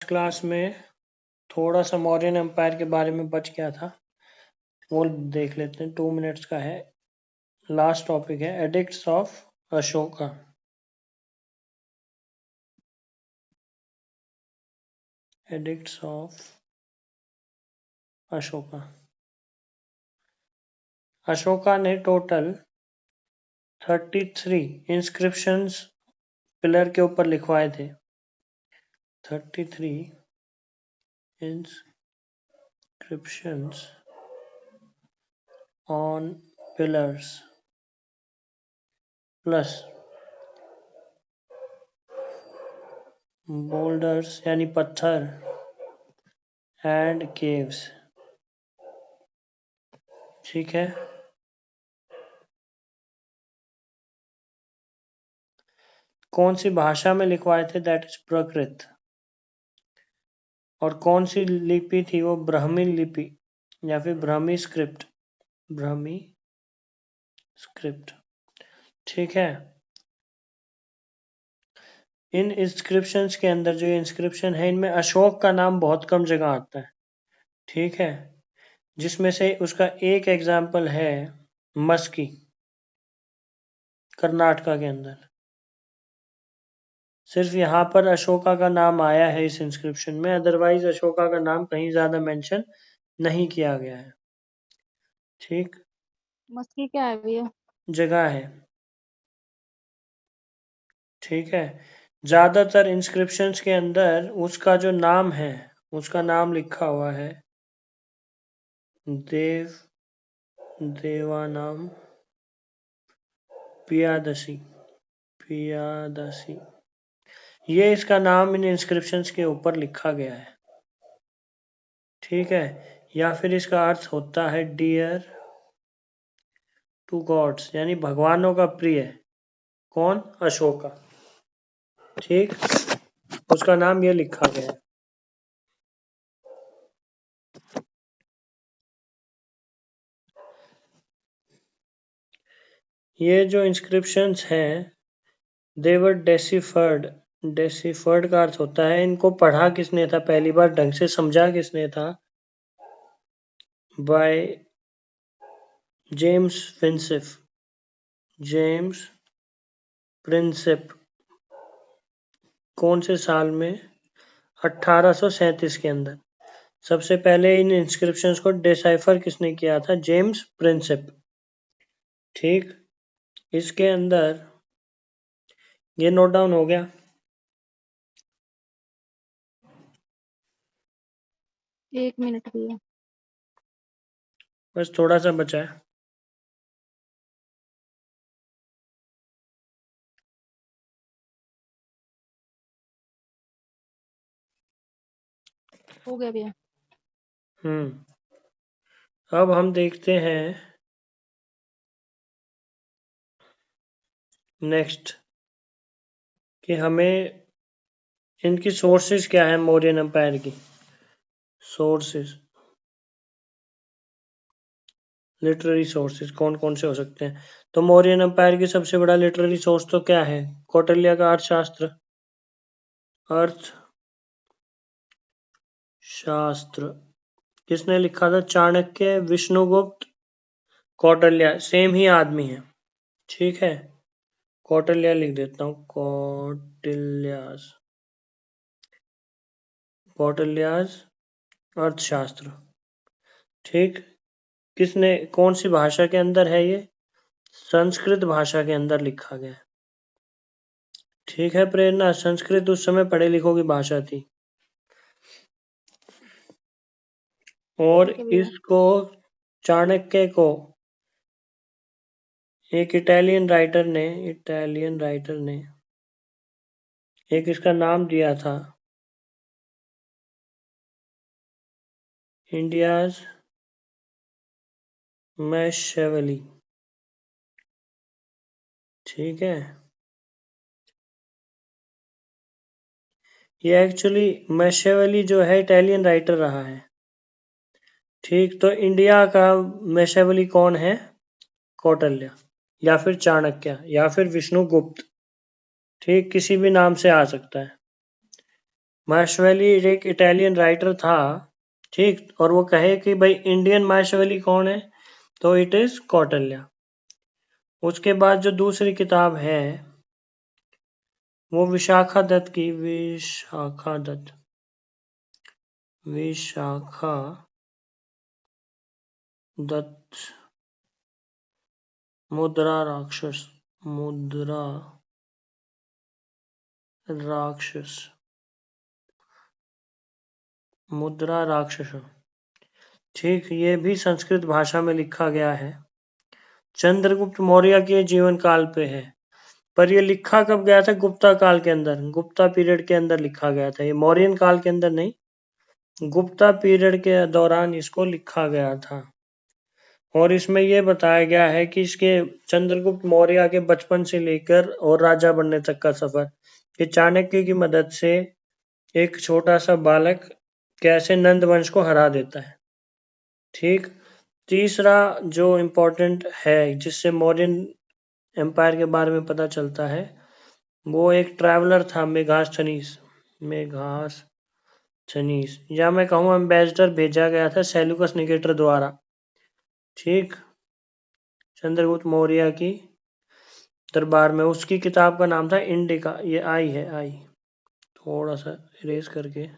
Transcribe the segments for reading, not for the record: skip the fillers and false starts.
Class में थोड़ा सा मौर्यन एम्पायर के बारे में बच गया था, वो देख लेते हैं। 2 मिनट्स का है, लास्ट टॉपिक है addicts of Ashoka. Addicts of Ashoka. Ashoka ने टोटल 33 इंस्क्रिप्शंस पिलर के ऊपर लिखवाए थे। 33 inscriptions on pillars plus boulders यानी पत्थर and caves। ठीक है, कौन सी भाषा में लिखवाए थे? दैट इज प्राकृत। और कौन सी लिपि थी? वो ब्राह्मी लिपि या फिर ब्राह्मी स्क्रिप्ट। ब्राह्मी स्क्रिप्ट। ठीक है, इन इंस्क्रिप्शंस के अंदर जो इंस्क्रिप्शन है, इनमें अशोक का नाम बहुत कम जगह आता है। ठीक है, जिसमें से उसका एक एग्जाम्पल है मस्की, कर्नाटका के अंदर। सिर्फ यहाँ पर अशोका का नाम आया है इस इंस्क्रिप्शन में, अदरवाइज अशोका का नाम कहीं ज्यादा मेंशन नहीं किया गया है। ठीक, मस्की क्या है भैया? जगह है। ठीक है, ज्यादातर इंस्क्रिप्शंस के अंदर उसका जो नाम है, उसका नाम लिखा हुआ है देवानाम पियादसी। पियादसी, ये इसका नाम इन इंस्क्रिप्शंस के ऊपर लिखा गया है। ठीक है, या फिर इसका अर्थ होता है डियर टू गॉड्स, यानी भगवानों का प्रिय। कौन? अशोका। ठीक, उसका नाम ये लिखा गया है। ये जो इंस्क्रिप्शंस हैं, देवर डेसिफर्ड। डेसिफर्ड का अर्थ होता है इनको पढ़ा किसने था, पहली बार ढंग से समझा किसने था? By James Prinsep. James Prinsep. कौन से साल में? 1837 के अंदर। सबसे पहले इन इंस्क्रिप्शंस को डिसाइफर किसने किया था? James Prinsep. ठीक, इसके अंदर ये नोट डाउन हो गया। 1 मिनट भैया। बस थोड़ा सा बचा है। हो गया भैया। अब हम देखते हैं नेक्स्ट कि हमें इनकी सोर्सेज क्या है, मौर्यन एम्पायर की सोर्सेज। लिटरेरी सोर्सेज कौन कौन से हो सकते हैं? तो मौर्यन एम्पायर की सबसे बड़ा लिटरेरी सोर्स तो क्या है? कौटिल्य का अर्थशास्त्र। अर्थशास्त्र किसने लिखा था? चाणक्य, विष्णुगुप्त, कौटिल्य, सेम ही आदमी है। ठीक है, कौटिल्य लिख देता हूँ, कौटिल्यास। कौटिल्यास अर्थशास्त्र। ठीक, किसने, कौन सी भाषा के अंदर है ये? संस्कृत भाषा के अंदर लिखा गया है। ठीक है प्रेरणा, संस्कृत उस समय पढ़े लिखों की भाषा थी। और ठीक है भैया। इसको, चाणक्य को, एक इटालियन राइटर ने एक इसका नाम दिया था, इंडियाज मैशेवली। ठीक है, ये एक्चुअली मैशेवली जो है इटालियन राइटर रहा है। ठीक, तो इंडिया का मैशेवली कौन है? कौटिल्य या फिर चाणक्य या फिर विष्णुगुप्त। ठीक, किसी भी नाम से आ सकता है। मार्शवेली एक इटालियन राइटर था, ठीक, और वो कहे कि भाई इंडियन मार्शवेली कौन है, तो इट इज कौटिल्य। उसके बाद जो दूसरी किताब है वो विशाखा दत्त की, विशाखा दत्त मुद्रा राक्षस, मुद्रा राक्षस, मुद्रा राक्षस, ठीक, ये भी संस्कृत भाषा में लिखा गया है। चंद्रगुप्त मौर्य के जीवन काल पे है, पर ये लिखा कब गया था, गुप्ता काल के अंदर, गुप्ता पीरियड के अंदर लिखा गया था, ये मौर्यन काल के अंदर नहीं, गुप्ता पीरियड के दौरान इसको लिखा गया था। और इसमें यह बताया गया है कि इसके चंद्रगुप्त मौर्य के बचपन से लेकर और राजा बनने तक का सफर, कि चाणक्य की मदद से एक छोटा सा बालक कैसे नंद वंश को हरा देता है। ठीक, तीसरा जो इम्पोर्टेंट है जिससे मौर्यन एम्पायर के बारे में पता चलता है, वो एक ट्रैवलर था, मेगास्थनीस, या मैं कहूँ एम्बेसडर भेजा गया था सेल्यूकस निकेटर द्वारा, ठीक, चंद्रगुप्त मौर्य की दरबार में। उसकी किताब का नाम था इंडिका, ये आई है, आई, थोड़ा सा इरेज करके,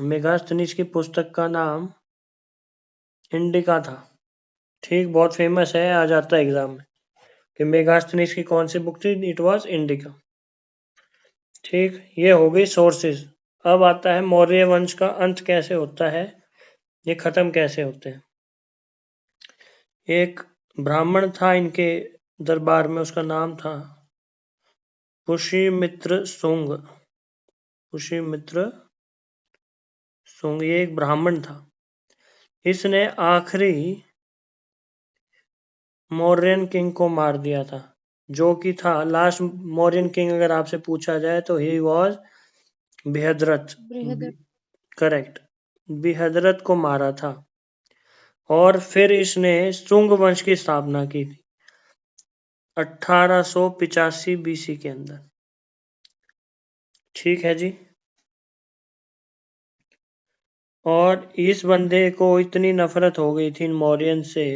मेगास्थनीस की पुस्तक का नाम इंडिका था, ठीक, बहुत फेमस है, आ जाता है एग्जाम में कि मेगास्थनीस की कौन सी बुक थी, इट वाज इंडिका। ठीक, ये हो गई सोर्सेज। अब आता है मौर्य वंश का अंत कैसे होता है, ये खत्म कैसे होते हैं। एक ब्राह्मण था इनके दरबार में, उसका नाम था पुष्यमित्र सुंग, पुष्यमित्र सुंग, ये एक ब्राह्मण था। इसने आखिरी मौर्यन किंग को मार दिया था, जो कि था लास्ट मौर्यन किंग, अगर आपसे पूछा जाए तो ही वॉज बृहद्रथ, बृहद करेक्ट, बृहद्रथ को मारा था। और फिर इसने शुंग वंश की स्थापना की थी 1885 बीसी के अंदर, ठीक है जी। और इस बंदे को इतनी नफरत हो गई थी इन मौर्यन से,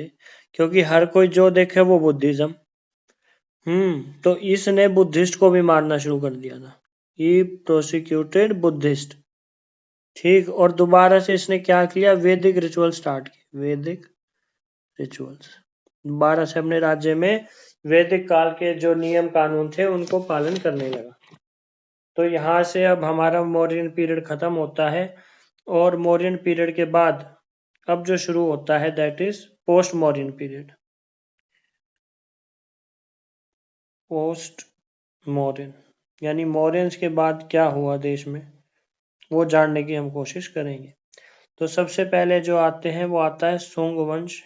क्योंकि हर कोई जो देखे वो बुद्धिज्म, तो इसने बुद्धिस्ट को भी मारना शुरू कर दिया था, ये प्रोसिक्यूटेड बुद्धिस्ट, ठीक। और दोबारा से इसने क्या किया, वैदिक रिचुअल स्टार्ट किए, वैदिक रिचुअल्स, दोबारा से अपने राज्य में वैदिक काल के जो नियम कानून थे उनको पालन करने लगा। तो यहाँ से अब हमारा मौर्यन पीरियड खत्म होता है, और मौर्यन पीरियड के बाद अब जो शुरू होता है that is post Mauryan period, post Mauryan, यानी मौर्यंस के बाद क्या हुआ देश में, वो जानने की हम कोशिश करेंगे। तो सबसे पहले जो आते हैं वो आता है सुंग वंश।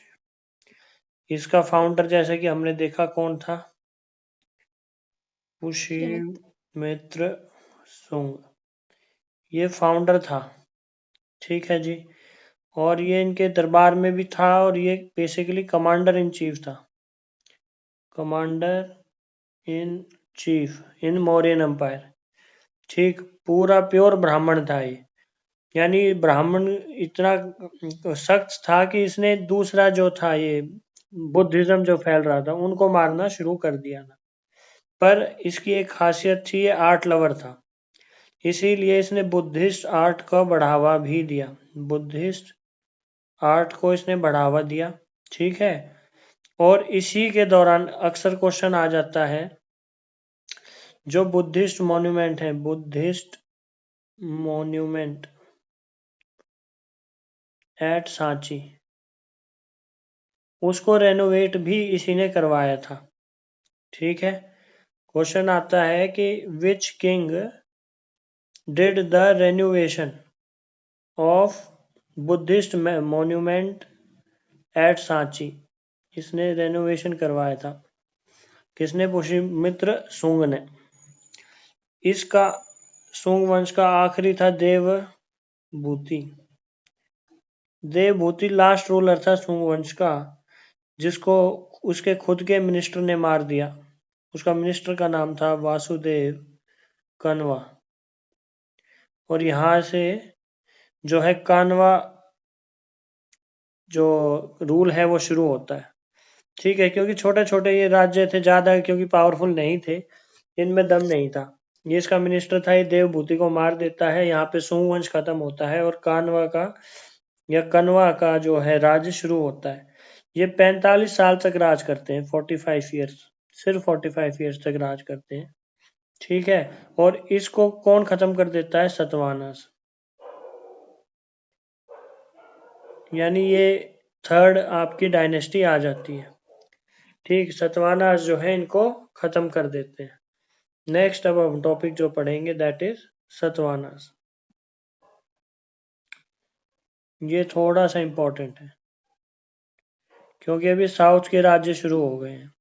इसका फाउंडर जैसे कि हमने देखा कौन था, पुष्यमित्र सुंग, ये फाउंडर था, ठीक है जी। और ये इनके दरबार में भी था, और ये बेसिकली कमांडर इन चीफ था, commander in chief in Mauryan empire, ठीक। पूरा प्योर ब्राह्मण था ये, यानी ब्राह्मण इतना सख्त था कि इसने दूसरा जो था ये बुद्धिज्म जो फैल रहा था उनको मारना शुरू कर दिया था। पर इसकी एक खासियत थी, ये आर्ट लवर था, इसीलिए इसने बुद्धिस्ट आर्ट का बढ़ावा भी दिया, बुद्धिस्ट आर्ट को इसने बढ़ावा दिया, ठीक है। और इसी के दौरान अक्सर क्वेश्चन आ जाता है, जो बुद्धिस्ट मॉन्यूमेंट है, बुद्धिस्ट मॉन्यूमेंट एट सांची, उसको रेनोवेट भी इसी ने करवाया था, ठीक है। क्वेश्चन आता है कि which king did the renovation of Buddhist monument at Sanchi, इसने रेनोवेशन करवाया था, किसने, पुष्यमित्र सुंग ने। इसका सुंग वंश का आखिरी था देवभूति, देवभूति लास्ट रूलर था सुंग वंश का, जिसको उसके खुद के मिनिस्टर ने मार दिया। उसका मिनिस्टर का नाम था वासुदेव कनवा, और यहाँ से जो है कानवा जो रूल है वो शुरू होता है। ठीक है, क्योंकि छोटे छोटे ये राज्य थे, ज्यादा क्योंकि पावरफुल नहीं थे, इनमें दम नहीं था। ये इसका मिनिस्टर था, ये देवभूति को मार देता है, यहाँ पे सोंग वंश खत्म होता है और कानवा का या कनवा का जो है राज्य शुरू होता है। ये 45 साल तक राज करते हैं, 45 ईयर्स, सिर्फ 45 ईयर्स तक राज करते हैं। ठीक है, और इसको कौन खत्म कर देता है? सतवाहनास। यानी ये थर्ड आपकी डायनेस्टी आ जाती है। ठीक, सतवाहनास जो है इनको खत्म कर देते हैं। नेक्स्ट अब हम टॉपिक जो पढ़ेंगे दैट इज सतवाहनास। ये थोड़ा सा इंपॉर्टेंट है क्योंकि अभी साउथ के राज्य शुरू हो गए हैं।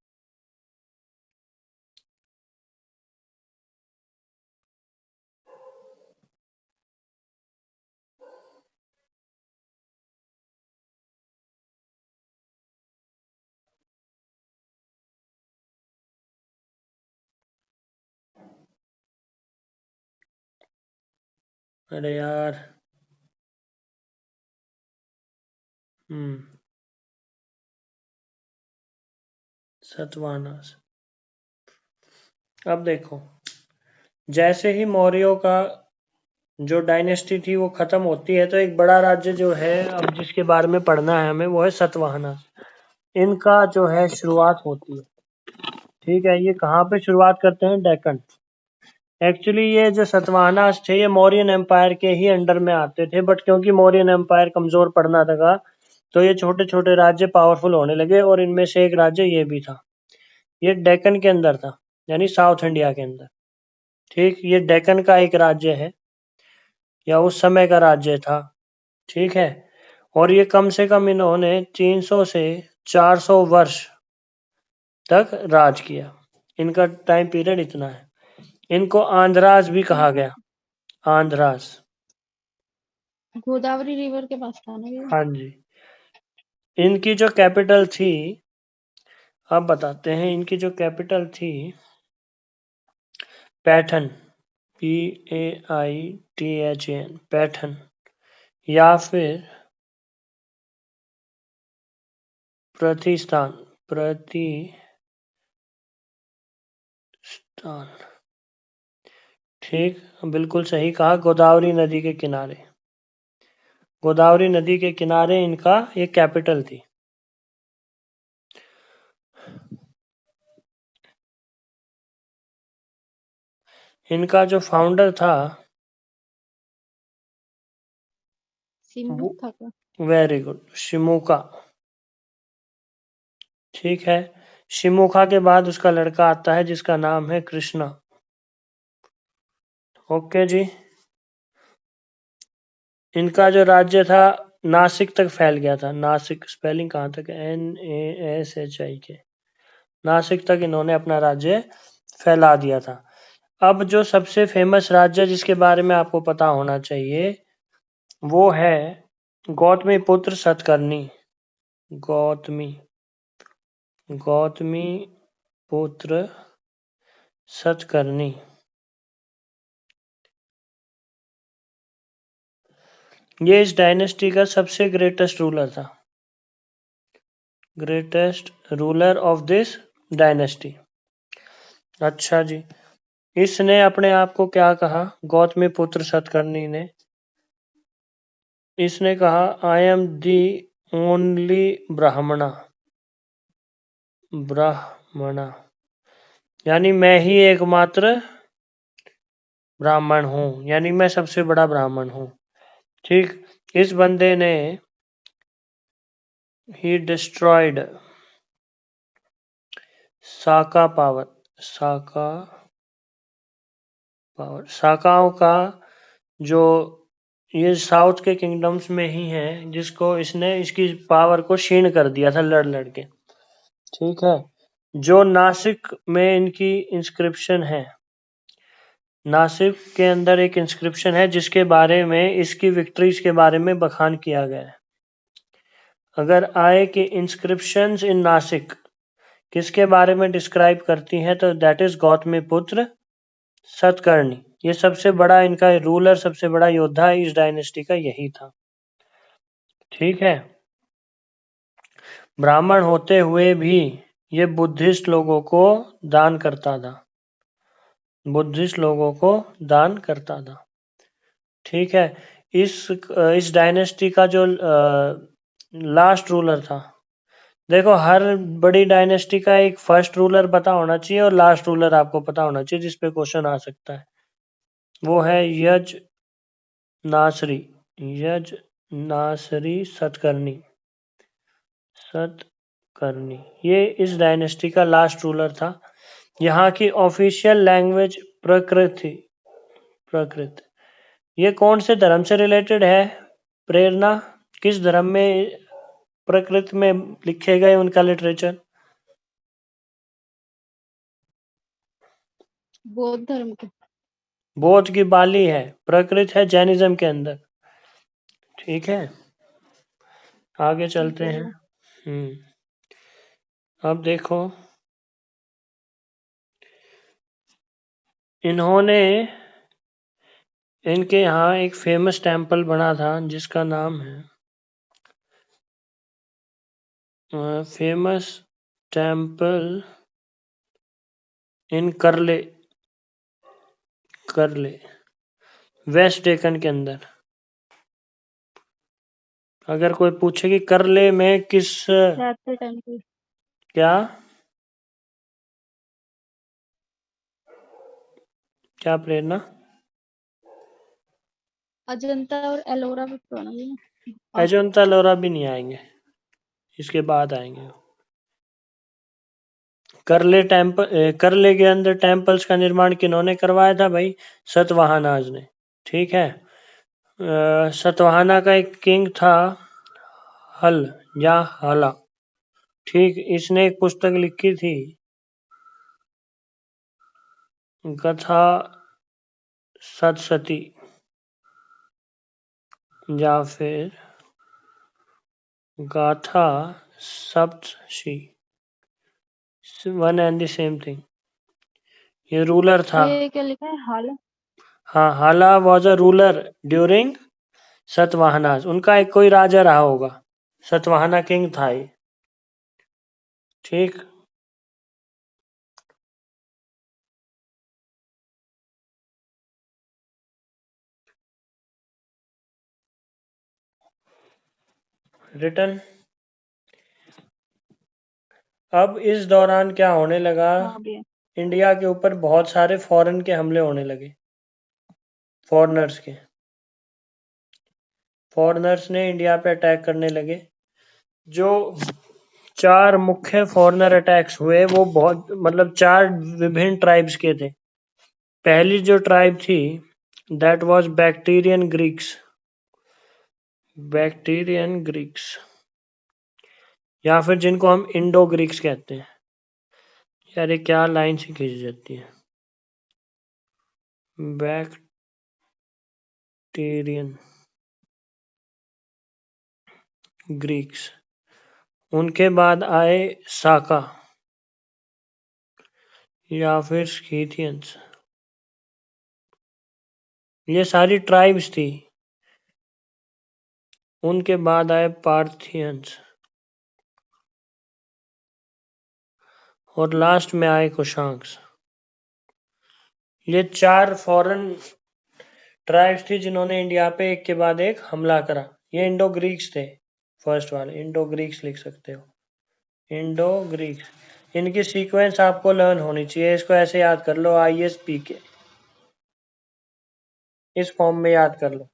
अरे यार, सतवाहनास। अब देखो, जैसे ही मौर्यों का जो डायनेस्टी थी वो खत्म होती है तो एक बड़ा राज्य जो है अब जिसके बारे में पढ़ना है हमें वो है सतवाहनास। इनका जो है शुरुआत होती है। ठीक है, ये कहाँ पे शुरुआत करते हैं? डेक्कन। एक्चुअली ये जो सतवाहनास थे ये मौर्यन एम्पायर के ही अंडर में आते थे, बट क्योंकि मौर्यन एम्पायर कमजोर पड़ना लगा तो ये छोटे छोटे राज्य पावरफुल होने लगे और इनमें से एक राज्य ये भी था। ये डेक्कन के अंदर था, यानी साउथ इंडिया के अंदर। ठीक, ये डेक्कन का एक राज्य है या उस समय का राज्य था। ठीक है, और ये कम से कम इन्होंने 300 से 400 वर्ष तक राज किया। इनका टाइम पीरियड इतना है। इनको आंध्रास भी कहा गया, आंध्रास। गोदावरी रिवर के पास था ना ये? हाँ जी। इनकी जो कैपिटल थी, अब बताते हैं, इनकी जो कैपिटल थी पैठन, PAITHAN, पैठन, या फिर प्रतिस्थान, ठीक, बिल्कुल सही कहा, गोदावरी नदी के किनारे। गोदावरी नदी के किनारे इनका ये कैपिटल थी। इनका जो फाउंडर था सिमुखा का। Very good, Simuka. ठीक है, शिमुखा के बाद उसका लड़का आता है जिसका नाम है कृष्णा। ओके जी। इनका जो राज्य था नासिक तक फैल गया था। नासिक स्पेलिंग कहाँ तक है? NASHIK। नासिक तक इन्होंने अपना राज्य फैला दिया था। अब जो सबसे फेमस राज्य जिसके बारे में आपको पता होना चाहिए वो है गौतमी पुत्र सतकर्णी। गौतमी पुत्र सतकर्णी। ये इस डायनेस्टी का सबसे ग्रेटेस्ट रूलर था, greatest ruler of this dynasty. अच्छा जी, इसने अपने आप को क्या कहा? गौतमी पुत्र सतकर्णी ने इसने कहा आई एम दी ओनली ब्राह्मणा, यानी मैं ही एकमात्र ब्राह्मण हूँ, यानी मैं सबसे बड़ा ब्राह्मण हूँ। ठीक, इस बंदे ने ही डिस्ट्रॉयड साका पावर। साकाओं का जो ये साउथ के किंगडम्स में ही है जिसको इसने इसकी पावर को क्षीण कर दिया था लड़ लड़ के। ठीक है, जो नासिक में इनकी इंस्क्रिप्शन है, नासिक के अंदर एक इंस्क्रिप्शन है जिसके बारे में इसकी विक्ट्रीज के बारे में बखान किया गया है। अगर आए कि इंस्क्रिप्शंस इन नासिक किसके बारे में डिस्क्राइब करती हैं तो दैट इज गौतमी पुत्र सतकर्णी। ये सबसे बड़ा इनका रूलर, सबसे बड़ा योद्धा इस डायनेस्टी का यही था। ठीक है। ब्राह्मण होते हुए भी ये बुद्धिस्ट लोगों को दान करता था। बुद्धिस्ट लोगों को दान करता था। ठीक है। इस डायनेस्टी का जो लास्ट रूलर था, देखो हर बड़ी डायनेस्टी का एक फर्स्ट रूलर पता होना चाहिए और लास्ट रूलर आपको पता होना चाहिए जिसपे क्वेश्चन आ सकता है। वो है यज नासरी। यज नासरी सतकर्णी। सतकर्णी ये इस डायनेस्टी का लास्ट रूलर था। यहाँ की ऑफिशियल लैंग्वेज प्राकृत थी। प्राकृत। ये कौन से धर्म से रिलेटेड है? प्रेरणा, किस धर्म में प्राकृत में लिखे गए उनका लिटरेचर? बौद्ध धर्म के। बौद्ध की बाली है, प्राकृत है जैनिज्म के अंदर। ठीक है, आगे ठीक चलते है हैं। भैया। अब देखो, इन्होंने इनके यहाँ एक फेमस टेम्पल बना था जिसका नाम है फेमस टेम्पल इन करले। करले वेस्ट डेकन के अंदर। अगर कोई पूछे कि करले में किस क्षैत्र टेम्पल। क्या क्या प्रेरणा? अजंता और एलोरा भी तो है ना भैया। अजंता एलोरा भी नहीं आएंगे, इसके बाद आएंगे। करले के अंदर टेम्पल्स का निर्माण किन्होंने करवाया था भाई? सतवाहनाज ने। ठीक है। सतवाहना का एक किंग था हल या हाला। ठीक, इसने एक पुस्तक लिखी थी, कथा सतसती या फिर Gatha Saptashati, one and the same thing. ये रूलर था। ये क्या लिखा है हाल? हाँ, Hala was a ruler during Satavahanas. उनका एक कोई राजा रहा होगा, सतवाहना किंग था ये। ठीक। रिटर्न। अब इस दौरान क्या होने लगा? हाँ भैया। इंडिया के ऊपर बहुत सारे फॉरेन के हमले होने लगे। फॉरेनर्स के। फॉरेनर्स ने इंडिया पे अटैक करने लगे। जो 4 मुख्य फॉरेनर अटैक्स हुए वो बहुत, मतलब 4 विभिन्न ट्राइब्स के थे। पहली जो ट्राइब थी that was Bactrian Greeks. Bactrian Greeks या फिर जिनको हम इंडो ग्रीक्स कहते हैं। यार ये क्या लाइन से खींची जाती है? Bactrian Greeks. उनके बाद आए साका या फिर स्कीथियंस। ये सारी ट्राइब्स थी। उनके बाद आए पार्थियंस और लास्ट में आए कुशांक्स। ये 4 फॉरेन ट्राइब्स थी जिन्होंने इंडिया पे एक के बाद एक हमला करा। ये इंडो ग्रीक्स थे। फर्स्ट वाले इंडो ग्रीक्स लिख सकते हो, इंडो ग्रीक्स। इनकी सीक्वेंस आपको लर्न होनी चाहिए, इसको ऐसे याद कर लो, ISP के इस फॉर्म में याद कर लो।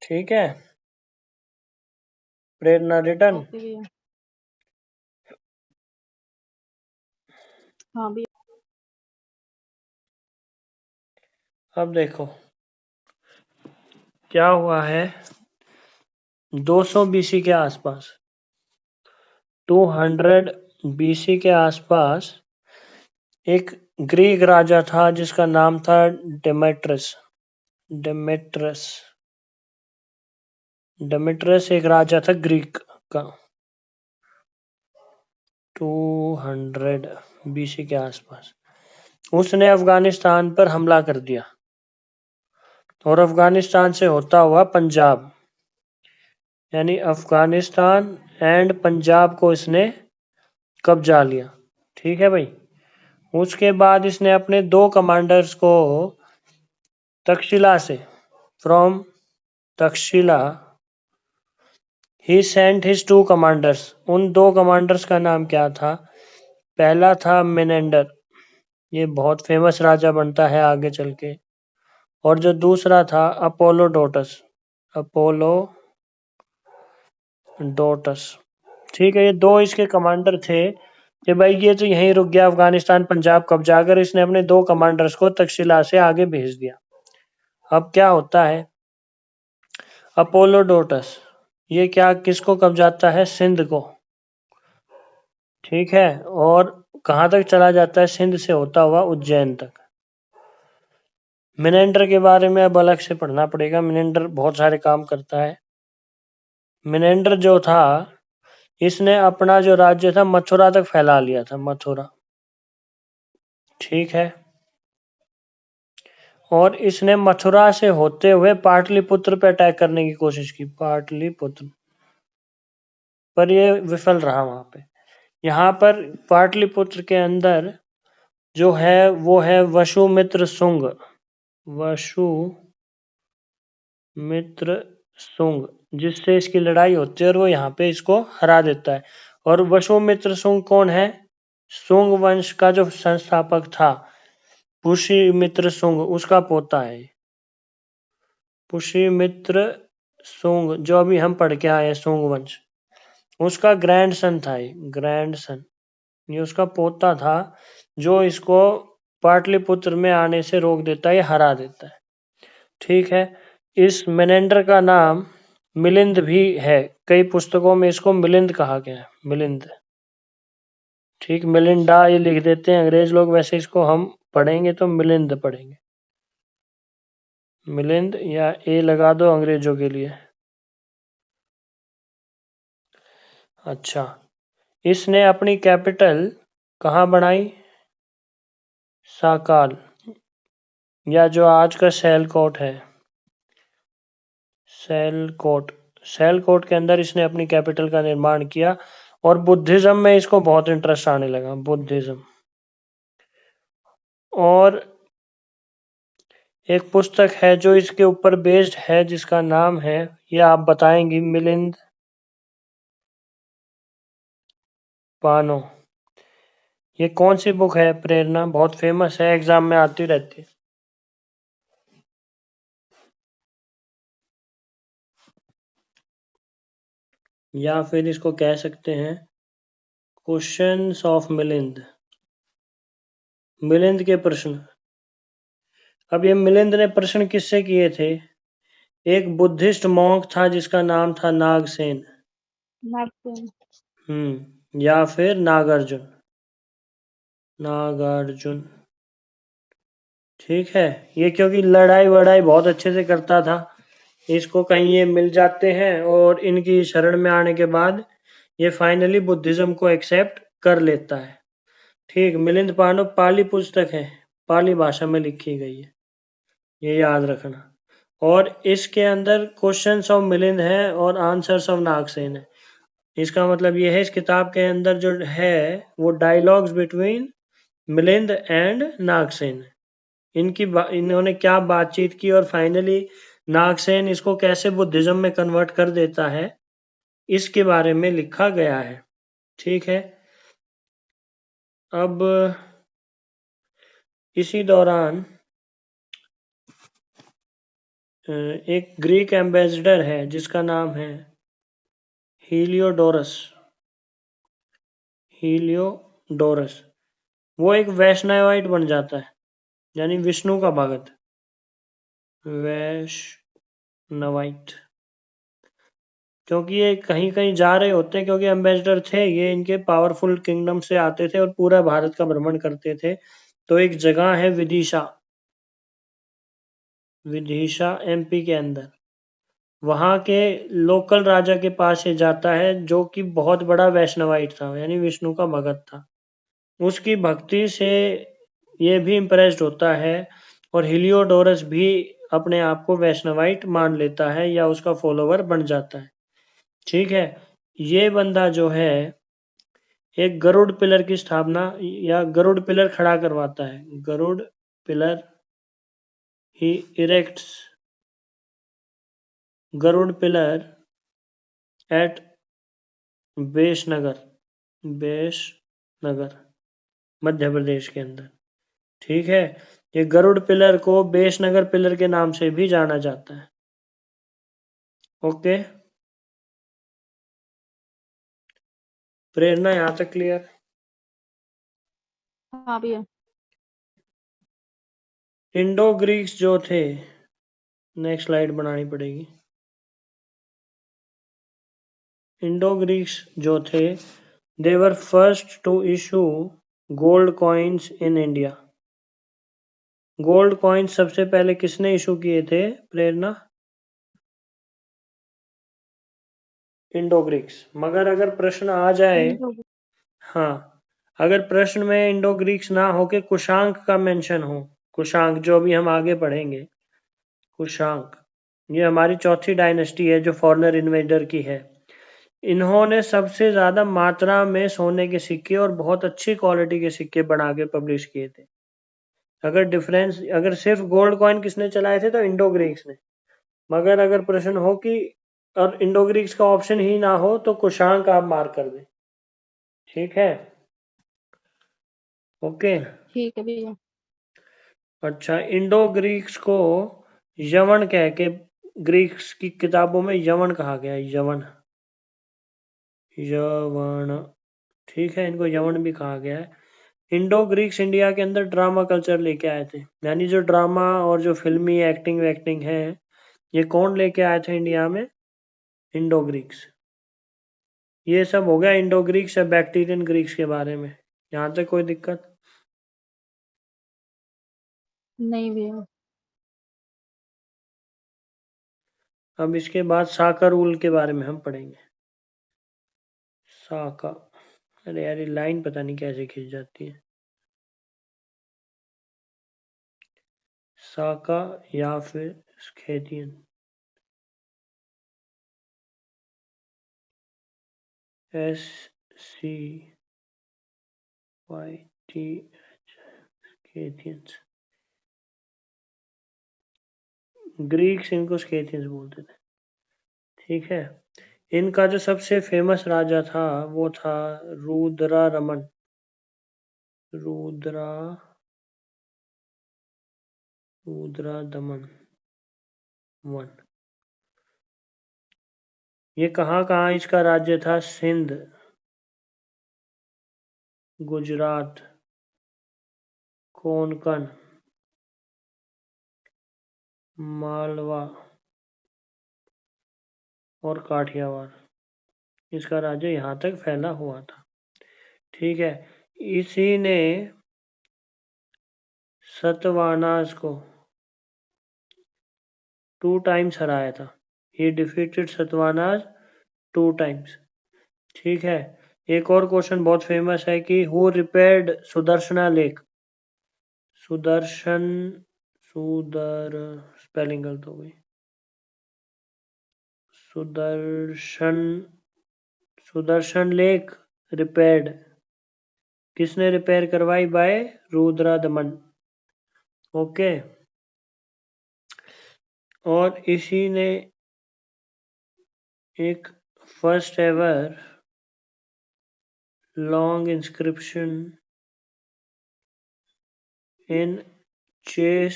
ठीक है। प्रेरणा रिटर्न। ओके भैया। हाँ भैया। अब देखो क्या हुआ है। 200 BC के आसपास, 200 BC के आसपास एक ग्रीक राजा था जिसका नाम था डेमेट्रस। डेमेट्रस। डेमेट्रस एक राजा था ग्रीक का, 200 BC के आसपास। उसने अफगानिस्तान पर हमला कर दिया और अफगानिस्तान से होता हुआ पंजाब, यानी अफगानिस्तान एंड पंजाब को इसने कब्जा लिया। ठीक है भाई। उसके बाद इसने अपने 2 कमांडर्स को तक्षशिला से, from Takshashila he sent his 2 commanders. उन 2 कमांडर्स का नाम क्या था? पहला था मेनेंडर, ये बहुत फेमस राजा बनता है आगे चल के। और जो दूसरा था अपोलोडोटस, अपोलोडोटस। ठीक है, ये 2 इसके कमांडर थे कि भाई ये तो यहीं रुक गया, अफगानिस्तान पंजाब कब्जा कर, इसने अपने 2 कमांडर्स को तक्षशिला से आगे भेज दिया। अब क्या होता है, अपोलोडोटस ये क्या किसको कब्जाता है? सिंध को। ठीक है, और कहां तक चला जाता है? सिंध से होता हुआ उज्जैन तक। मिनेंडर के बारे में अब अलग से पढ़ना पड़ेगा, मिनेंडर बहुत सारे काम करता है। मिनेंडर जो था, इसने अपना जो राज्य था मथुरा तक फैला लिया था, मथुरा। ठीक है, और इसने मथुरा से होते हुए पाटलिपुत्र पे अटैक करने की कोशिश की, पाटलिपुत्र, पर ये विफल रहा वहां पे। यहाँ पर पाटलिपुत्र के अंदर जो है वो है वसुमित्र शुंग, वसुमित्र शुंग, जिससे इसकी लड़ाई होती है और वो यहाँ पे इसको हरा देता है। और वसुमित्र शुंग कौन है? शुंग वंश का जो संस्थापक था पुष्यमित्र शुंग, उसका पोता है। पुष्यमित्र शुंग जो अभी हम पढ़ के आए हैं, शुंग वंश, उसका ग्रैंडसन था ये, ग्रैंडसन, ये उसका पोता था जो इसको पाटलिपुत्र में आने से रोक देता है, ये हरा देता है। ठीक है, इस मेनेंडर का नाम मिलिंद भी है, कई पुस्तकों में इसको मिलिंद कहा गया है, मिलिंद। ठीक, मिलिंडा ये लिख देते हैं अंग्रेज लोग, वैसे इसको हम पढ़ेंगे तो मिलिंद पढ़ेंगे, मिलिंद, या ए लगा दो अंग्रेजों के लिए। अच्छा, इसने अपनी कैपिटल कहाँ बनाई? साकाल, या जो आज का सैलकोट है, सैलकोट, सैलकोट के अंदर इसने अपनी कैपिटल का निर्माण किया। और बुद्धिज्म में इसको बहुत इंटरेस्ट आने लगा, बुद्धिज्म। और एक पुस्तक है जो इसके ऊपर बेस्ड है, जिसका नाम है, ये आप बताएंगी, मिलिंद पानो। ये कौन सी बुक है? प्रेरणा, बहुत फेमस है, एग्जाम में आती रहती है। या फिर इसको कह सकते हैं क्वेश्चंस ऑफ मिलिंद, मिलिंद के प्रश्न। अब ये मिलिंद ने प्रश्न किससे किए थे? एक बुद्धिस्ट मॉन्क था जिसका नाम था नागसेन, या फिर नागार्जुन, नागार्जुन। ठीक है, ये क्योंकि लड़ाई वड़ाई बहुत अच्छे से करता था, इसको कहीं ये मिल जाते हैं और इनकी शरण में आने के बाद ये फाइनली बुद्धिज्म को एक्सेप्ट कर लेता है। ठीक, मिलिंद पानो पाली पुस्तक है, पाली भाषा में लिखी गई है, ये याद रखना। और इसके अंदर क्वेश्चंस ऑफ मिलिंद है और आंसर्स ऑफ नागसेन है। इसका मतलब ये है, इस किताब के अंदर जो है वो dialogues between Milind and Nagasen, इन्होंने क्या बातचीत की और फाइनली नागसेन इसको कैसे बुद्धिज्म में कन्वर्ट कर देता है, इसके बारे में लिखा गया है। ठीक है, अब इसी दौरान एक ग्रीक एम्बेसडर है जिसका नाम है हीलियोडोरस, हीलियोडोरस, वो एक वैष्णवाइट बन जाता है, यानी विष्णु का भगत, वैष्णवाइट। क्योंकि ये कहीं कहीं जा रहे होते हैं, क्योंकि एम्बेसडर थे ये, इनके पावरफुल किंगडम से आते थे और पूरा भारत का भ्रमण करते थे। तो एक जगह है विदिशा, विदिशा एमपी के अंदर, वहां के लोकल राजा के पास ये जाता है जो कि बहुत बड़ा वैष्णवाइट था, यानी विष्णु का भगत था। उसकी भक्ति से ये भी इम्प्रेस्ड होता है और हिलियोडोरस भी अपने आप को वैष्णवाइट मान लेता है या उसका फॉलोवर बन जाता है। ठीक है, ये बंदा जो है एक गरुड़ पिलर की स्थापना या गरुड़ पिलर खड़ा करवाता है। गरुड़ पिलर ही erects Garuda pillar eight बेशनगर Madhya Pradesh के अंदर। ठीक है, ये गरुड़ पिलर को बेशनगर पिलर के नाम से भी जाना जाता है। ओके, प्रेरणा यहां तक क्लियर? हाँ भैया। इंडो ग्रीक्स जो थे, नेक्स्ट स्लाइड बनानी पड़ेगी। इंडो ग्रीक्स जो थे, they were first to issue gold coins in India. Gold coins सबसे पहले किसने इशू किए थे प्रेरणा? Indo Greeks. मगर अगर प्रश्न आ जाए, हाँ, अगर प्रश्न में इंडो ग्रीक्स ना हो के कुशांक का मेंशन हो, कुशांक जो भी हम आगे पढ़ेंगे, कुशांक ये हमारी चौथी डायनेस्टी है जो फॉरेनर इन्वेडर की है। इन्होंने सबसे ज्यादा मात्रा में सोने के सिक्के और बहुत अच्छी क्वालिटी के सिक्के बना के पब्लिश किए थे। अगर सिर्फ गोल्ड कॉइन किसने चलाए थे तो इंडो ग्रीक्स ने। मगर अगर प्रश्न हो कि और इंडो ग्रीक्स का ऑप्शन ही ना हो तो कुशांक आप मार्क कर दें। ठीक है, ओके। ठीक है भैया। अच्छा, इंडो ग्रीक्स को यवन कह के ग्रीक्स की किताबों में यवन कहा गया है। यवन, यवन, ठीक है, इनको यवन भी कहा गया है। इंडो ग्रीक्स इंडिया के अंदर ड्रामा कल्चर लेके आए थे, यानी जो ड्रामा और जो फिल्मी एक्टिंग वैक्टिंग है, ये कौन लेके आए थे इंडिया में? Indo Greeks. ये सब हो गया इंडो ग्रीक्स या बैक्टीरियन ग्रीक्स के बारे में। यहाँ तक कोई दिक्कत? नहीं भैया। अब इसके बाद साकर रूल के बारे में हम पढ़ेंगे। साका, अरे यार ये लाइन पता नहीं कैसे खिंच जाती है। साका या फिर स्केथियन, SCYTH, स्केथियंस। ग्रीक्स इनको स्केथियंस बोलते थे। ठीक है, इनका जो सबसे फेमस राजा था वो था रुद्रा रमन। रुद्रा दमन वन। ये कहाँ कहाँ इसका राज्य था? सिंध, गुजरात, कोंकण, मालवा और काठियावाड़। इसका राज्य यहाँ तक फैला हुआ था। ठीक है, इसी ने सतवाहनास को 2 टाइम्स हराया था। He defeated Satavahanas 2 times. ठीक है, एक और क्वेश्चन बहुत फेमस है कि who repaired Sudarshana lake? Sudarshan, spelling गलत हो गई। सुदर्शन लेक रिपेयर्ड किसने रिपेयर करवाई? By Rudradaman. ओके, और इसी ने एक first ever long inscription in chaste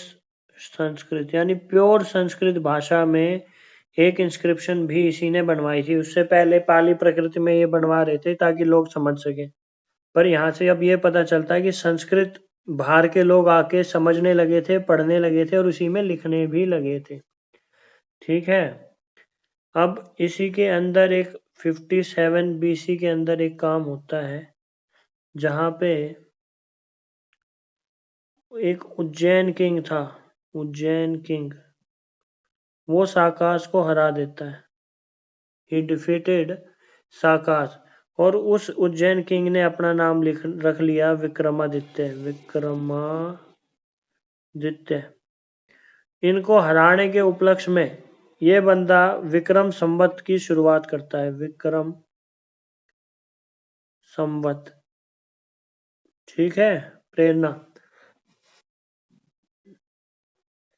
Sanskrit यानी प्योर संस्कृत भाषा में एक इंस्क्रिप्शन भी इसी ने बनवाई थी। उससे पहले पाली प्रकृति में ये बनवा रहे थे ताकि लोग समझ सके। पर यहाँ से अब ये पता चलता है कि संस्कृत बाहर के लोग आके समझने लगे थे, पढ़ने लगे थे और उसी में लिखने भी लगे थे। ठीक है, अब इसी के अंदर एक 57 BC के अंदर एक काम होता है जहाँ पे एक उज्जैन किंग था, उज्जैन किंग, वो साकास को हरा देता है। He defeated Sakas. और उस उज्जैन किंग ने अपना नाम रख लिया विक्रमादित्य। इनको हराने के उपलक्ष्य में ये बंदा विक्रम संवत की शुरुआत करता है। विक्रम संवत, ठीक है। प्रेरणा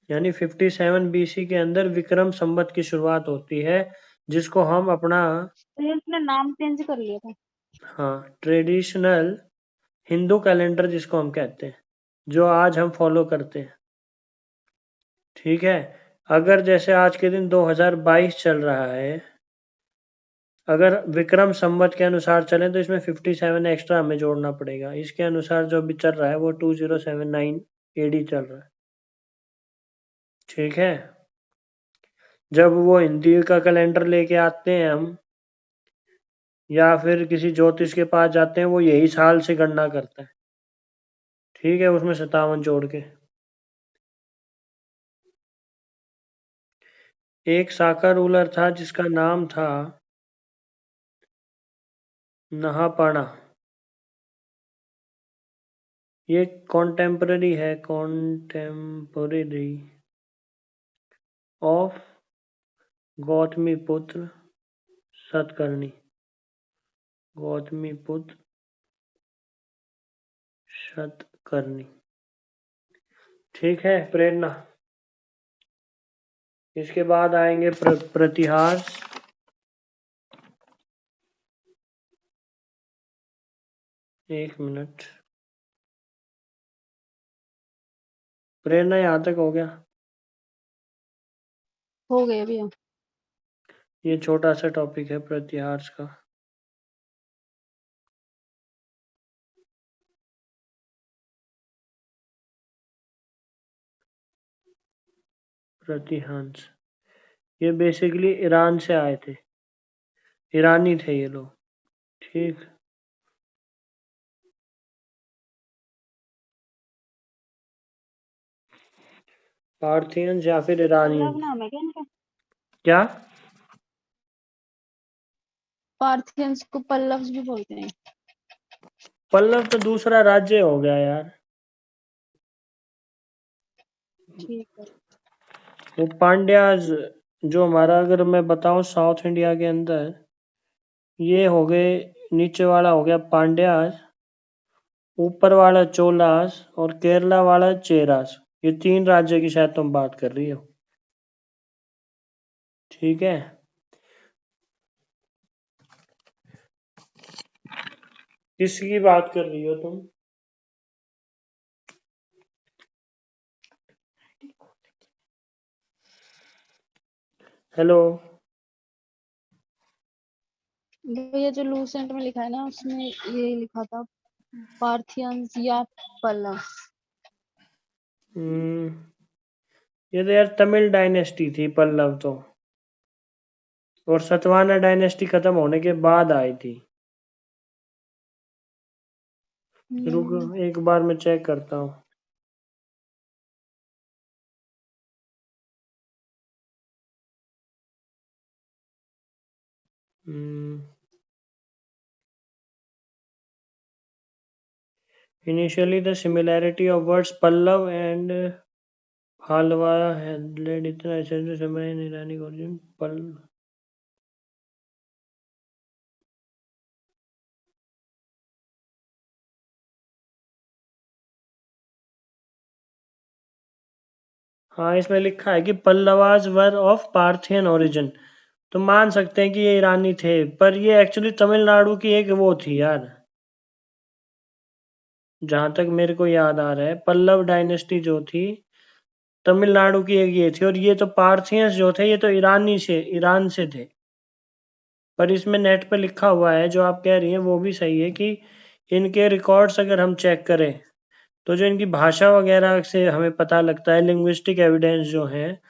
यानी 57 BC के अंदर विक्रम संवत की शुरुआत होती है, जिसको हम अपना तो ये उसने नाम चेंज कर लिया था। ट्रेडिशनल हिंदू कैलेंडर जिसको हम कहते हैं, जो आज हम फॉलो करते हैं, ठीक है। अगर जैसे आज के दिन 2022 चल रहा है, अगर विक्रम संवत के अनुसार चले तो इसमें 57 एक्स्ट्रा हमें जोड़ना पड़ेगा। इसके अनुसार जो अभी चल रहा है वो 2079 AD चल रहा है, ठीक है। जब वो हिंदी का कैलेंडर लेके आते हैं हम, या फिर किसी ज्योतिष के पास जाते हैं, वो यही साल से गणना करता है, ठीक है, उसमें 57 जोड़ के। एक साका रूलर था जिसका नाम था नहापाना। ये कॉन्टेम्पररी है, कॉन्टेम्पररी ऑफ गौतमीपुत्र सतकर्णी। गौतमीपुत्र सतकर्णी, ठीक है। प्रेरणा। इसके बाद आएंगे प्रतिहास। एक मिनट, प्रेरणा यहाँ तक हो गया? हो गया भैया। ये छोटा सा टॉपिक है प्रतिहास का। प्रतिहांस ये बेसिकली ईरान से आए थे, ईरानी थे ये लोग, ठीक। पार्थियंस या फिर ईरानियन। पल्लव नाम है क्या इनका? क्या? पार्थियंस को पल्लव्स भी बोलते हैं। पल्लव तो दूसरा राज्य हो गया यार। ठीक है। वो पांड्याज, जो हमारा, अगर मैं बताऊं साउथ इंडिया के अंदर, ये हो गए, नीचे वाला हो गया पांड्यास, ऊपर वाला चोलास और केरला वाला चेरास। ये 3 राज्य की शायद तुम बात कर रही हो, ठीक है। किसकी बात कर रही हो तुम? हेलो। भैया जो लूसेंट में लिखा है ना, उसमें ये लिखा था पार्थियंस या पल्लव्स। ये तो यार तमिल डायनेस्टी थी पल्लव तो, और सतवाना डायनेस्टी खत्म होने के बाद आई थी। रुको एक बार मैं चेक करता हूँ। Initially, the similarity of words Pallav and Phalwa had led इतना essential समय in Iranic origin. हाँ, इसमें लिखा है कि पल्लवाज वर ऑफ पार्थियन ओरिजिन, तो मान सकते हैं कि ये ईरानी थे, पर ये एक्चुअली तमिलनाडु की एक वो थी यार, जहां तक मेरे को याद आ रहा है। पल्लव डायनेस्टी जो थी तमिलनाडु की एक ये थी, और ये तो पार्थियंस जो थे ये तो ईरान से थे। पर इसमें नेट पे लिखा हुआ है, जो आप कह रही हैं वो भी सही है, कि इनके रिकॉर्ड्स अगर हम चेक करें तो जो इनकी भाषा वगैरह से हमें पता लगता है, लिंग्विस्टिक एविडेंस जो है,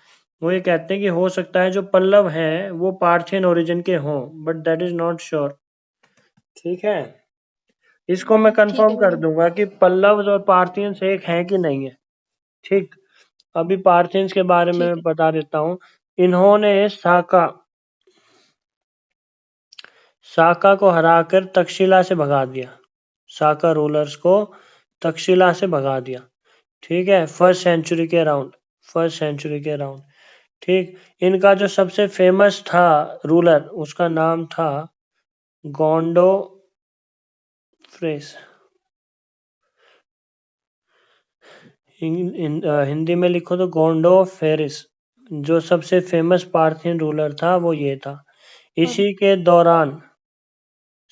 वो ये कहते हैं कि हो सकता है जो पल्लव हैं वो पार्थियन ओरिजिन के हों, but that is not sure, ठीक है। इसको मैं ठीक कंफर्म है कर भैया। दूंगा कि पल्लव और पार्थियंस एक हैं कि नहीं है, ठीक। अभी पार्थियंस के बारे में ठीक मैं है। बता देता हूँ। इन्होंने साका को हराकर तक्षशिला से भगा दिया। साका रूलर्स को तक्षशिला से भगा दिया। ठीक है, फर्स्ट सेंचुरी के अराउंड। ठीक, इनका जो सबसे फेमस था रूलर, उसका नाम था गोंडो फ्रेस। हिंदी में लिखो तो गोंडो फेरिस। जो सबसे फेमस पार्थियन रूलर था वो ये था। इसी के दौरान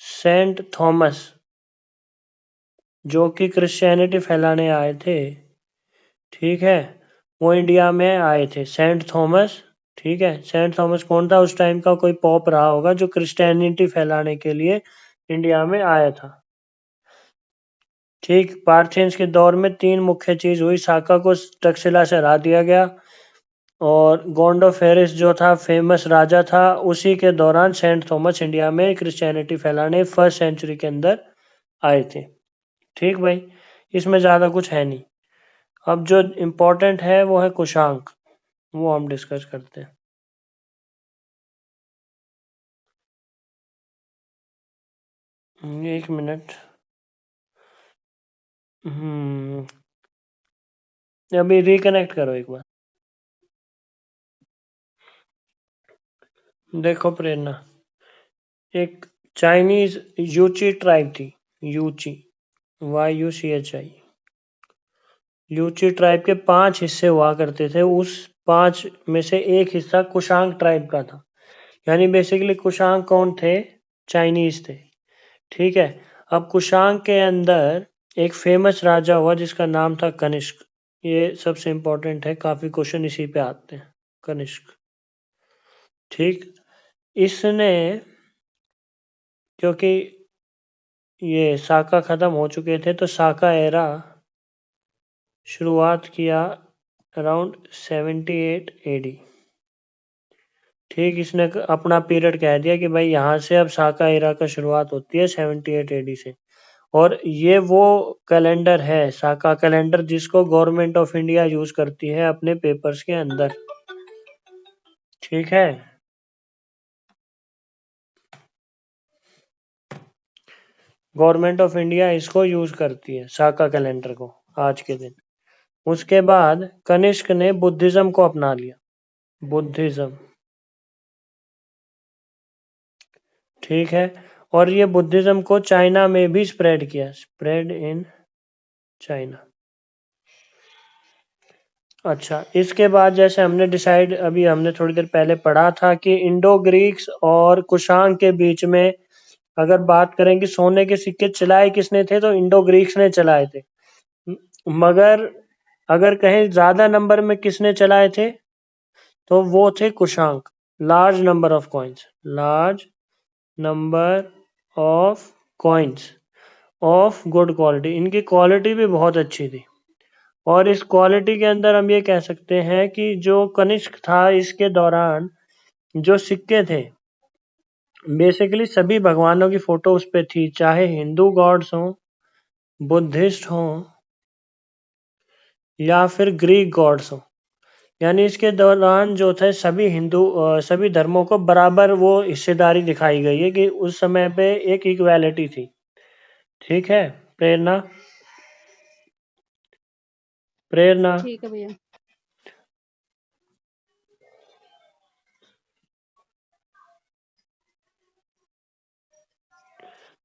सेंट थॉमस, जो कि क्रिश्चियनिटी फैलाने आए थे, ठीक है, वो इंडिया में आए थे। सेंट थॉमस, ठीक है, सेंट थॉमस कौन था? उस टाइम का कोई पॉप रहा होगा जो क्रिश्चियनिटी फैलाने के लिए इंडिया में आया था। ठीक, पार्थियंस के दौर में 3 मुख्य चीज हुई। साका को तक्षशिला से हरा दिया गया, और गोंडो फेरिस जो था फेमस राजा था, उसी के दौरान सेंट थॉमस इंडिया में क्रिश्चियनिटी फैलाने फर्स्ट सेंचुरी के अंदर आए थे। ठीक भाई, इसमें ज़्यादा कुछ है नहीं। अब जो इम्पोर्टेंट है वो है कुशांक, वो हम डिस्कस करते हैं। एक मिनट। अभी रिकनेक्ट करो एक बार। देखो प्रेरणा, एक चाइनीज यूची ट्राइब थी। यूची, YUCHI। यूची ट्राइब के 5 हिस्से हुआ करते थे। उस 5 में से एक हिस्सा कुशांक ट्राइब का था। यानी बेसिकली कुशांक कौन थे? चाइनीज थे। ठीक है, अब कुशांक के अंदर एक फेमस राजा हुआ जिसका नाम था कनिष्क। ये सबसे इंपॉर्टेंट है, काफी क्वेश्चन इसी पे आते हैं। कनिष्क, ठीक, इसने, क्योंकि ये साका खत्म हो चुके थे तो साका एरा शुरुआत किया अराउंड 78 AD। ठीक, इसने अपना पीरियड कह दिया कि भाई यहाँ से अब साका एरा का शुरुआत होती है 78 AD से। और ये वो कैलेंडर है, साका कैलेंडर, जिसको गवर्नमेंट ऑफ इंडिया यूज करती है अपने पेपर्स के अंदर। ठीक है, गवर्नमेंट ऑफ इंडिया इसको यूज करती है, साका कैलेंडर को, आज के दिन। उसके बाद कनिष्क ने बुद्धिज्म को अपना लिया। बुद्धिज्म, ठीक है, और ये बुद्धिज्म को चाइना में भी स्प्रेड किया। Spread in China. अच्छा, इसके बाद जैसे हमने डिसाइड, अभी हमने थोड़ी देर पहले पढ़ा था कि इंडो ग्रीक्स और कुशांक के बीच में अगर बात करें कि सोने के सिक्के चलाए किसने थे, तो इंडो ग्रीक्स ने चलाए थे। मगर अगर कहें ज्यादा नंबर में किसने चलाए थे, तो वो थे कुशांक। Large number of coins, large number of coins of good quality. इनकी क्वालिटी भी बहुत अच्छी थी। और इस क्वालिटी के अंदर हम ये कह सकते हैं कि जो कनिष्क था, इसके दौरान जो सिक्के थे, बेसिकली सभी भगवानों की फोटो उस पे थी, चाहे हिंदू गॉड्स हों, बुद्धिस्ट हों, या फिर ग्रीक गॉड्स हों। यानी इसके दौरान जो थे सभी सभी धर्मों को बराबर वो हिस्सेदारी दिखाई गई है कि उस समय पे एक इक्वालिटी थी। ठीक है प्रेरणा, प्रेरणा, ठीक है भैया।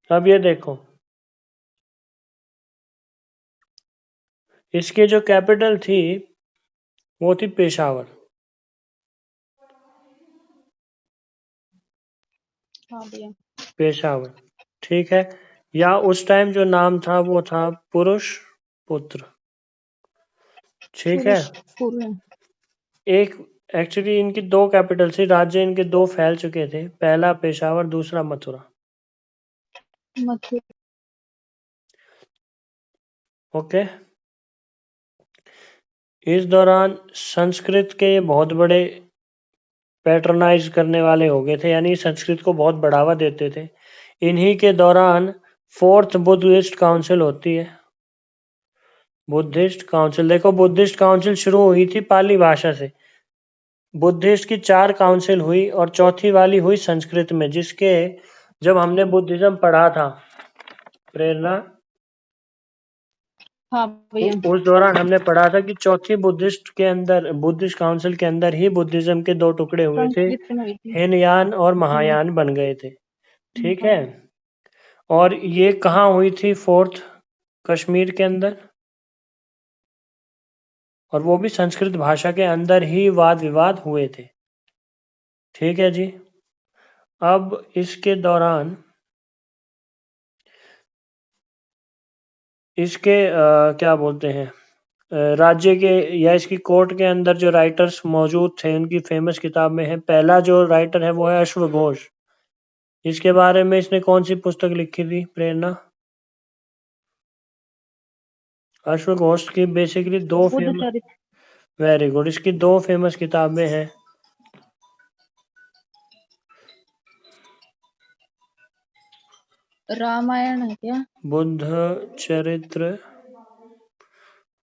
अब ये देखो, इसकी जो कैपिटल थी वो थी पेशावर। हाँ भैया। पेशावर, ठीक है, या उस टाइम जो नाम था वो था पुरुष पुत्र। ठीक है, फिरोजपुर है। एक, एक्चुअली इनकी 2 कैपिटल थी, राज्य इनके 2 फैल चुके थे, पहला पेशावर, दूसरा मथुरा। मथुरा। ओके, इस दौरान संस्कृत के ये बहुत बड़े पैट्रोनाइज करने वाले हो गए थे, यानी संस्कृत को बहुत बढ़ावा देते थे। इन्हीं के दौरान 4th बुद्धिस्ट काउंसिल होती है। बुद्धिस्ट काउंसिल, देखो बुद्धिस्ट काउंसिल शुरू हुई थी पाली भाषा से। बुद्धिस्ट की 4 काउंसिल हुई और चौथी वाली हुई संस्कृत में, जिसके जब हमने बुद्धिज्म पढ़ा था प्रेरणा, हाँ भैया। उस दौरान हमने पढ़ा था कि चौथी बुद्धिस्ट काउंसिल के अंदर ही बुद्धिज्म के 2 टुकड़े हुए थे, संस्कृत में हुई थी। हीनयान और महायान बन गए थे। ठीक है, और ये कहाँ हुई थी? 4th कश्मीर के अंदर, और वो भी संस्कृत भाषा के अंदर ही वाद विवाद हुए थे। ठीक है जी। अब इसके दौरान इसके क्या बोलते हैं, राज्य के या इसकी कोर्ट के अंदर जो राइटर्स मौजूद थे उनकी फेमस किताब में है, पहला जो राइटर है वो है अश्वघोष। इसके बारे में इसने कौन सी पुस्तक लिखी थी प्रेरणा? अश्वघोष की बेसिकली 2 बुद्ध फेमस, चरित्र। वेरी गुड, इसकी 2 फेमस किताबें हैं। रामायण है क्या? बुद्ध चरित्र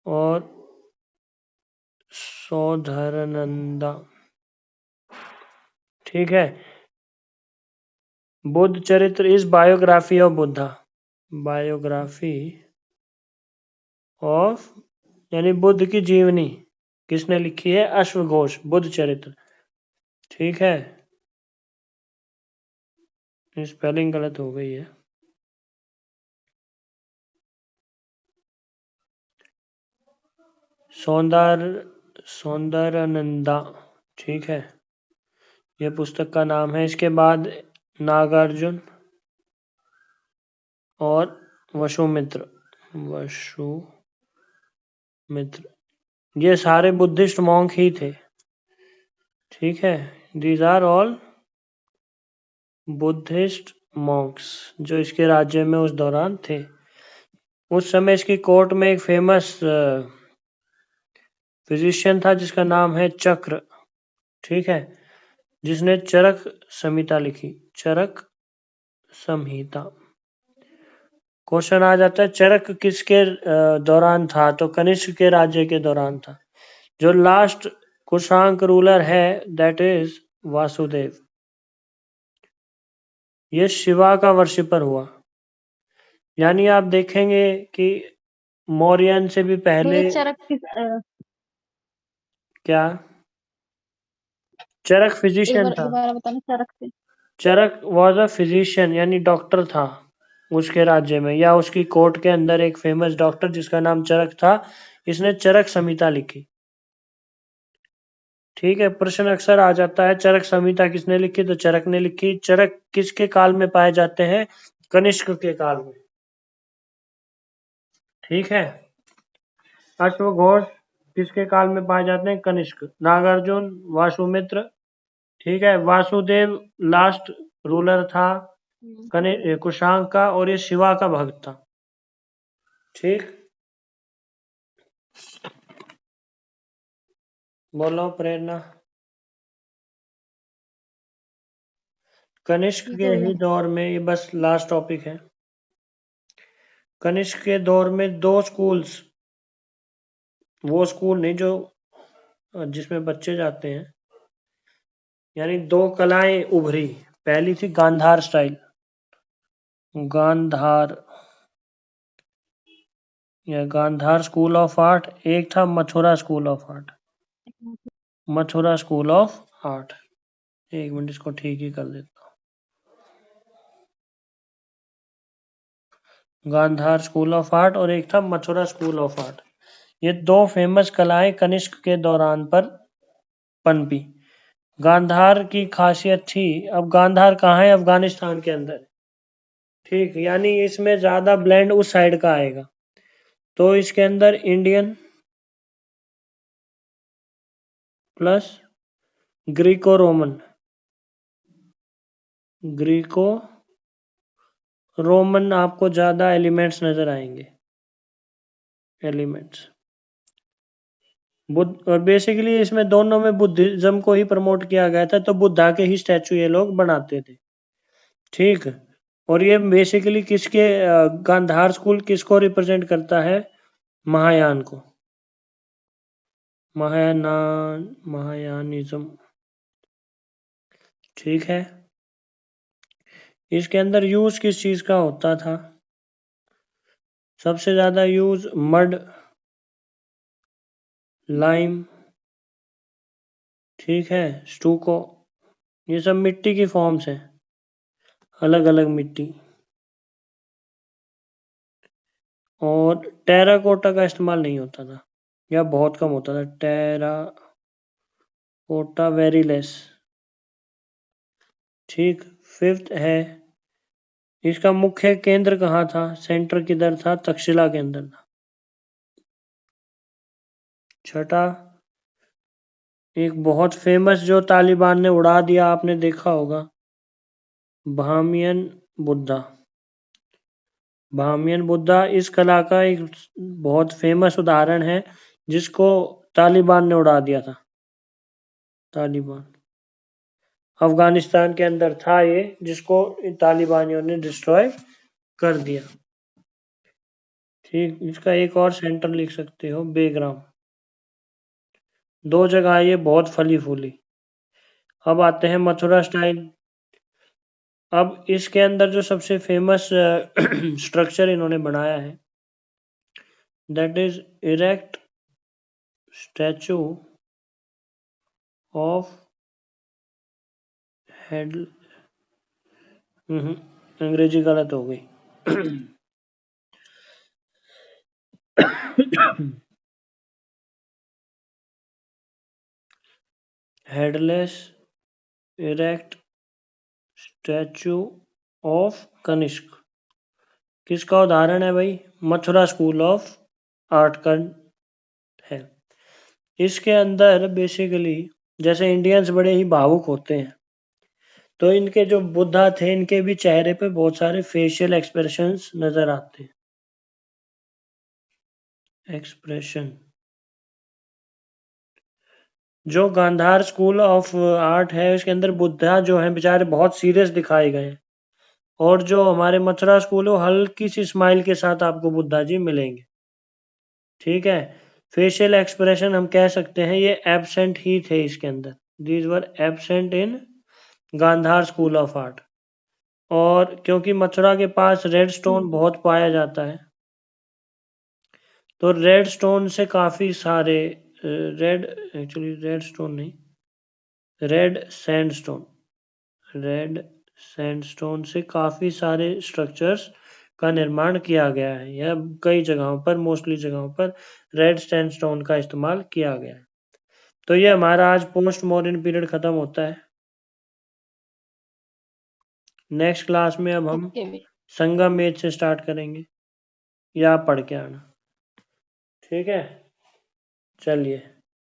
और सौधरनंदा। ठीक है, बुद्ध चरित्र is biography of Buddha, biography of, यानी बुद्ध की जीवनी किसने लिखी है? अश्वघोष, बुद्ध चरित्र। ठीक है, स्पेलिंग गलत हो गई है। सौंदरानंदा। ठीक है, ये पुस्तक का नाम है। इसके बाद नागार्जुन और वसुमित्र, ये सारे बुद्धिस्ट मॉन्क ही थे। ठीक है, these are all Buddhist monks जो इसके राज्य में उस दौरान थे। उस समय इसकी कोर्ट में एक फेमस फिजिशियन था जिसका नाम है चक्र। ठीक है, जिसने चरक संहिता लिखी, चरक संहिता। क्वेश्चन आ जाता है चरक किसके दौरान था? तो कनिष्क के राज्य के दौरान था। जो लास्ट कुशांक रूलर है दैट इज वासुदेव। ये शिवा का वर्शिपर हुआ, यानी आप देखेंगे कि मौर्यन से भी पहले भैया चरक किस क्या, चरक एक फिजिशियन बार था। दोबारा बताना, चरक से। चरक वॉज अ फिजिशियन, यानी डॉक्टर था उसके राज्य में, या उसकी कोर्ट के अंदर एक फेमस डॉक्टर जिसका नाम चरक था। इसने चरक संहिता लिखी। ठीक है, प्रश्न अक्सर आ जाता है चरक संहिता किसने लिखी? तो चरक ने लिखी। चरक किसके काल में पाए जाते हैं? कनिष्क के काल में। ठीक है, अश्वघोष किसके काल में पाए जाते हैं? कनिष्क। नागार्जुन, वासुमित्र। ठीक है, वासुदेव लास्ट रूलर था कुशांक का, और ये शिवा का भक्त था। ठीक, बोलो प्रेरणा। कनिष्क ठीक के है भैया। ही दौर में, ये बस लास्ट टॉपिक है, कनिष्क के दौर में 2 स्कूल्स, वो स्कूल नहीं जो जिसमें बच्चे जाते हैं, यानी 2 कलाएं उभरी। पहली थी गांधार स्टाइल, गांधार या गांधार स्कूल ऑफ आर्ट। एक था Mathura school of art, Mathura school of art. एक मिनट, इसको ठीक ही कर देता हूँ। गांधार स्कूल ऑफ आर्ट और एक था मथुरा स्कूल ऑफ आर्ट। ये 2 फेमस कलाएं कनिष्क के दौरान पर पनपी। गांधार की खासियत थी, अब गांधार कहाँ है? अफगानिस्तान के अंदर। ठीक, यानी इसमें ज्यादा ब्लेंड उस साइड का आएगा, तो इसके अंदर Indian plus Greco Roman, Greco Roman आपको ज्यादा एलिमेंट्स नजर आएंगे, एलिमेंट्स बुद्ध। और बेसिकली इसमें दोनों में बुद्धिज्म को ही प्रमोट किया गया था, तो बुद्धा के ही स्टैचू ये लोग बनाते थे। ठीक, और ये बेसिकली किसके गांधार स्कूल किसको रिप्रेजेंट करता है? महायान को, महायानिज्म। ठीक है, इसके अंदर यूज किस चीज का होता था? सबसे ज्यादा यूज मड, लाइम, ठीक है, स्टूको, ये सब मिट्टी की फॉर्म्स हैं, अलग अलग मिट्टी। और टेराकोटा का इस्तेमाल नहीं होता था या बहुत कम होता था। Terracotta very less. ठीक। फिफ्थ है, इसका मुख्य केंद्र कहाँ था? सेंटर किधर था? तक्षशिला के अंदर था। छठा, एक बहुत फेमस जो तालिबान ने उड़ा दिया, आपने देखा होगा, बामियन बुद्धा। बामियन बुद्धा इस कला का एक बहुत फेमस उदाहरण है जिसको तालिबान ने उड़ा दिया था। तालिबान अफगानिस्तान के अंदर था ये, जिसको तालिबानियों ने डिस्ट्रॉय कर दिया। ठीक। इसका एक और सेंटर लिख सकते हो, बेग्राम। 2 जगह ये बहुत फली फूली। अब आते हैं मथुरा स्टाइल। अब इसके अंदर जो सबसे फेमस स्ट्रक्चर इन्होंने बनाया है, that is erect statue of head. अंग्रेजी गलत हो गई। Headless erect statue of Kanishka किसका उदाहरण है भाई? मथुरा स्कूल ऑफ आर्ट का है। इसके अंदर बेसिकली जैसे इंडियंस बड़े ही भावुक होते हैं, तो इनके जो बुद्धा थे, इनके भी चेहरे पे बहुत सारे फेशियल एक्सप्रेशंस नजर आते हैं। एक्सप्रेशन। जो गांधार स्कूल ऑफ आर्ट है, इसके अंदर बुद्धा जो है बेचारे बहुत सीरियस दिखाए गए हैं, और जो हमारे मथुरा स्कूल है वो हल्की सी स्माइल के साथ आपको बुद्धा जी मिलेंगे। ठीक है। फेशियल एक्सप्रेशन हम कह सकते हैं ये एब्सेंट ही थे इसके अंदर। These were absent in Gandhara school of art. और क्योंकि मथुरा के पास रेड स्टोन बहुत पाया जाता है, तो रेड स्टोन से काफी सारे रेड एक्चुअली रेड स्टोन नहीं, रेड सैंडस्टोन, रेड सैंडस्टोन से काफी सारे स्ट्रक्चर्स का निर्माण किया गया है, या कई जगहों पर, मोस्टली जगहों पर रेड सैंडस्टोन का इस्तेमाल किया गया है। तो ये हमारा आज पोस्ट मॉडर्न पीरियड खत्म होता है। नेक्स्ट क्लास में अब हम ओके भाई। संगम एज से स्टार्ट करेंगे, या आप पढ़ के आना। ठीक है, चलिए।